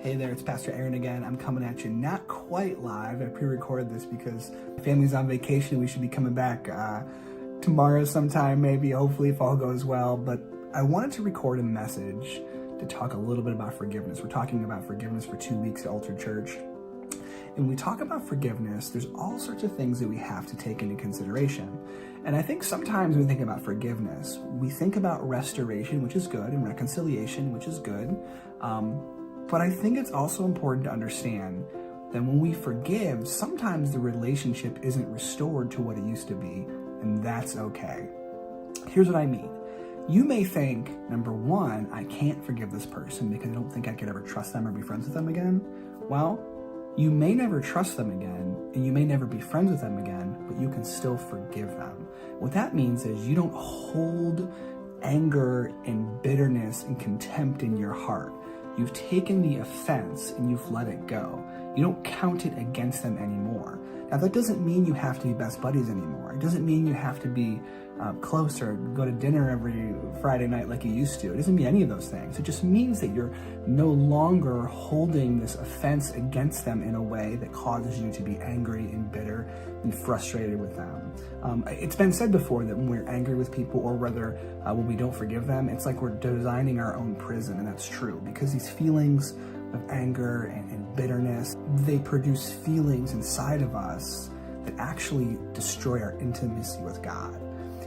Hey there, it's Pastor Aaron again. I'm coming at you not quite live. I pre-recorded this because my family's on vacation. We should be coming back tomorrow sometime, maybe, hopefully, if all goes well. But I wanted to record a message to talk a little bit about forgiveness. We're talking about forgiveness for 2 weeks at Altar Church. And when we talk about forgiveness, there's all sorts of things that we have to take into consideration. And I think sometimes when we think about forgiveness, we think about restoration, which is good, and reconciliation, which is good. But I think it's also important to understand that when we forgive, sometimes the relationship isn't restored to what it used to be, and that's okay. Here's what I mean. You may think, number one, I can't forgive this person because I don't think I could ever trust them or be friends with them again. Well, you may never trust them again, and you may never be friends with them again, but you can still forgive them. What that means is you don't hold anger and bitterness and contempt in your heart. You've taken the offense and you've let it go. You don't count it against them anymore. Now, that doesn't mean you have to be best buddies anymore. It doesn't mean you have to be close or go to dinner every Friday night like you used to. It doesn't mean any of those things. It just means that you're no longer holding this offense against them in a way that causes you to be angry and bitter and frustrated with them. It's been said before that when we're angry with people, or rather when we don't forgive them, it's like we're designing our own prison, and that's true, because these feelings of anger and bitterness, they produce feelings inside of us that actually destroy our intimacy with God.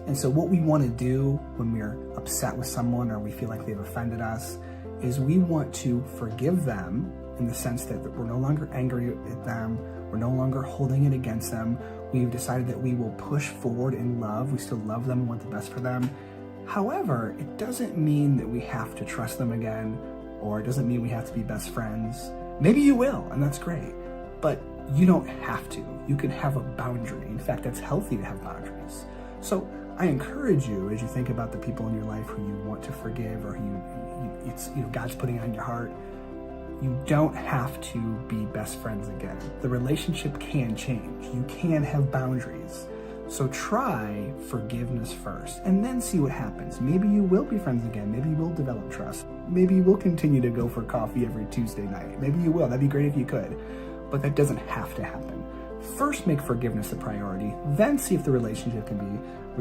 And so what we want to do when we're upset with someone or we feel like they've offended us is we want to forgive them in the sense that we're no longer angry at them, we're no longer holding it against them. We've decided that we will push forward in love. We still love them and want the best for them. However, it doesn't mean that we have to trust them again, or it doesn't mean we have to be best friends. Maybe you will, and that's great, but you don't have to. You can have a boundary. In fact, that's healthy to have boundaries. So I encourage you, as you think about the people in your life who you want to forgive, or God's putting on your heart, you don't have to be best friends again. The relationship can change. You can have boundaries. So try forgiveness first, and then see what happens. Maybe you will be friends again. Maybe you will develop trust. Maybe you will continue to go for coffee every Tuesday night. Maybe you will. That'd be great if you could. But that doesn't have to happen. First, make forgiveness a priority. Then see if the relationship can be